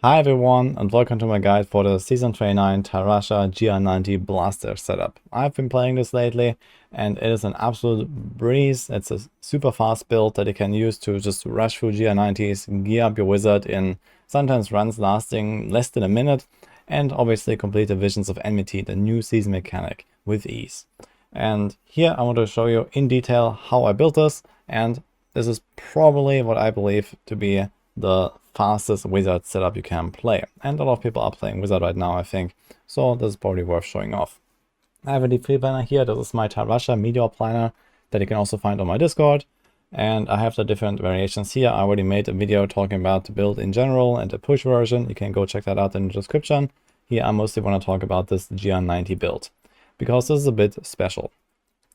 Hi everyone, and welcome to my guide for the Season 29 Tarasha GR90 Blaster setup. I've been playing this lately, and it is an absolute breeze. It's a super fast build that you can use to just rush through GR90s, gear up your wizard in sometimes runs lasting less than a minute, and obviously complete the Visions of Enmity, the new season mechanic, with ease. And here I want to show you in detail how I built this, and this is probably what I believe to be the fastest wizard setup you can play. And a lot of people are playing wizard right now, I think. So this is probably worth showing off. I have a D3 planner here. This is my Tarasha Meteor planner that you can also find on my Discord. And I have the different variations here. I already made a video talking about the build in general and the push version. You can go check that out in the description. Here I mostly want to talk about this GR90 build, because this is a bit special.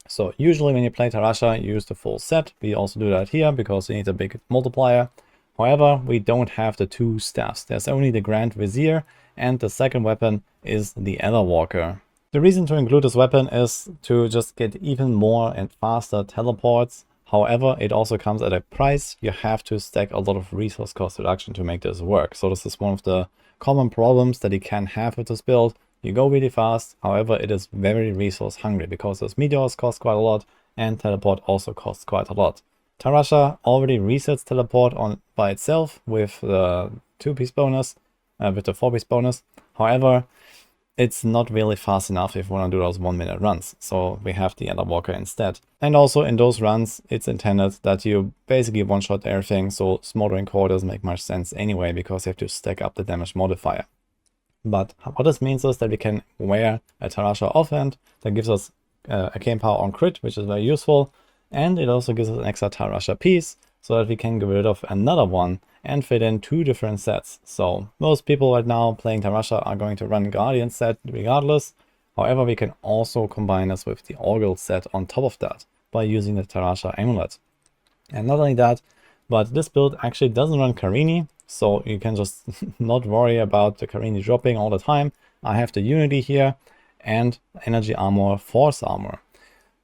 So usually when you play Tarasha, you use the full set. We also do that here because you need a big multiplier. However, we don't have the two staffs. There's only the Grand Vizier, and the second weapon is the Walker. The reason to include this weapon is to just get even more and faster teleports. However, it also comes at a price. You have to stack a lot of resource cost reduction to make this work. So this is one of the common problems that you can have with this build. You go really fast, however, it is very resource hungry because those meteors cost quite a lot and teleport also costs quite a lot. Tarasha already resets teleport on by itself with the 2-piece bonus, with the 4-piece bonus. However, it's not really fast enough if we want to do those 1-minute runs. So we have the Walker instead. And also in those runs, it's intended that you basically one-shot everything. So Smoldering Core doesn't make much sense anyway, because you have to stack up the damage modifier. But what this means is that we can wear a Tarasha offhand that gives us arcane power on crit, which is very useful. And it also gives us an extra Tarasha piece, so that we can get rid of another one and fit in 2 different sets. So most people right now playing Tarasha are going to run Guardian set regardless. However, we can also combine this with the Orgel set on top of that by using the Tarasha Amulet. And not only that, but this build actually doesn't run Karini, so you can just not worry about the Karini dropping all the time. I have the Unity here and Energy Armor, Force Armor.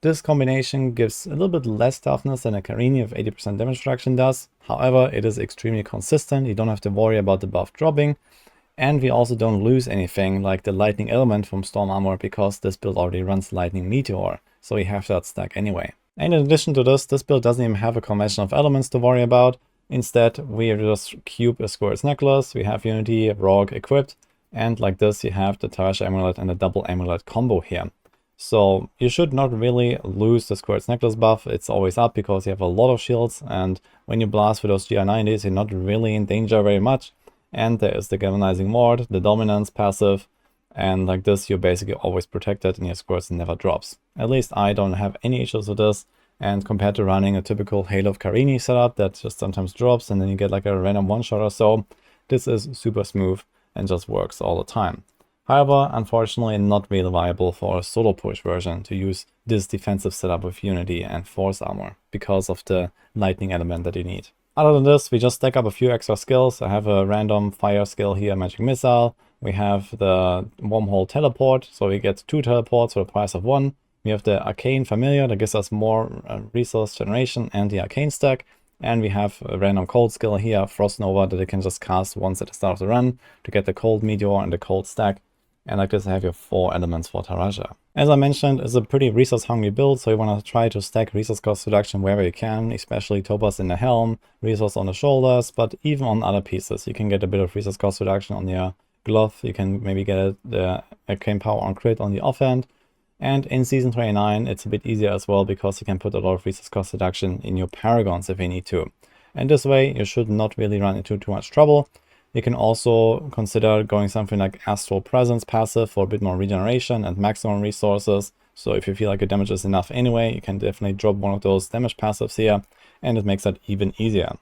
This combination gives a little bit less toughness than a Karini of 80% damage reduction does. However, it is extremely consistent. You don't have to worry about the buff dropping. And we also don't lose anything like the lightning element from Storm Armor, because this build already runs Lightning Meteor. So we have that stack anyway. And in addition to this build doesn't even have a convention of elements to worry about. Instead, we just cube a Squirt's Necklace. We have Unity, Rogue equipped. And like this, you have the Tarasha Amulet and the double Amulet combo here. So you should not really lose the Squirt's Necklace buff. It's always up because you have a lot of shields, and when you blast with those GR90s, you're not really in danger very much. And there is the Galvanizing Ward, the Dominance passive, and like this, you're basically always protected and your Squirts never drops. At least I don't have any issues with this, and compared to running a typical Halo of Karini setup that just sometimes drops and then you get like a random one-shot or so, this is super smooth and just works all the time. However, unfortunately not really viable for a solo push version to use this defensive setup with Unity and Force Armor because of the lightning element that you need. Other than this, we just stack up a few extra skills. I have a random fire skill here, Magic Missile. We have the Wormhole Teleport, so we get 2 teleports for the price of 1. We have the Arcane Familiar that gives us more resource generation and the Arcane stack. And we have a random cold skill here, Frost Nova, that you can just cast once at the start of the run to get the cold meteor and the cold stack. And like this, I have your 4 elements for Tarasha. As I mentioned, it's a pretty resource hungry build, so you want to try to stack resource cost reduction wherever you can, especially Topaz in the helm, resource on the shoulders, but even on other pieces. You can get a bit of resource cost reduction on your glove, you can maybe get the arcane power on crit on the offhand. And in Season 29, it's a bit easier as well, because you can put a lot of resource cost reduction in your paragons if you need to. And this way, you should not really run into too much trouble. You can also consider going something like Astral Presence passive for a bit more regeneration and maximum resources. So if you feel like your damage is enough anyway, you can definitely drop one of those damage passives here, and it makes that even easier.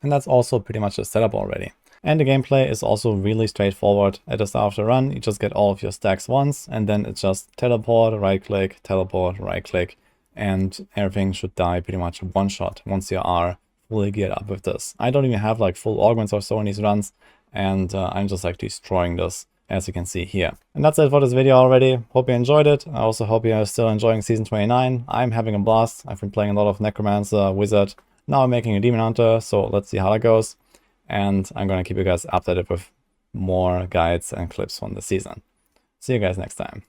And that's also pretty much the setup already. And the gameplay is also really straightforward. At the start of the run, you just get all of your stacks once, and then it's just teleport, right click, and everything should die pretty much one shot once you are fully geared up with this. I don't even have like full augments or so in these runs, and I'm just like destroying this, as you can see here. And that's it for this video already. Hope you enjoyed it. I also hope you're still enjoying Season 29. I'm having a blast. I've been playing a lot of Necromancer, Wizard. Now I'm making a Demon Hunter, so let's see how that goes. and I'm gonna keep you guys updated with more guides and clips from the season. See you guys next time.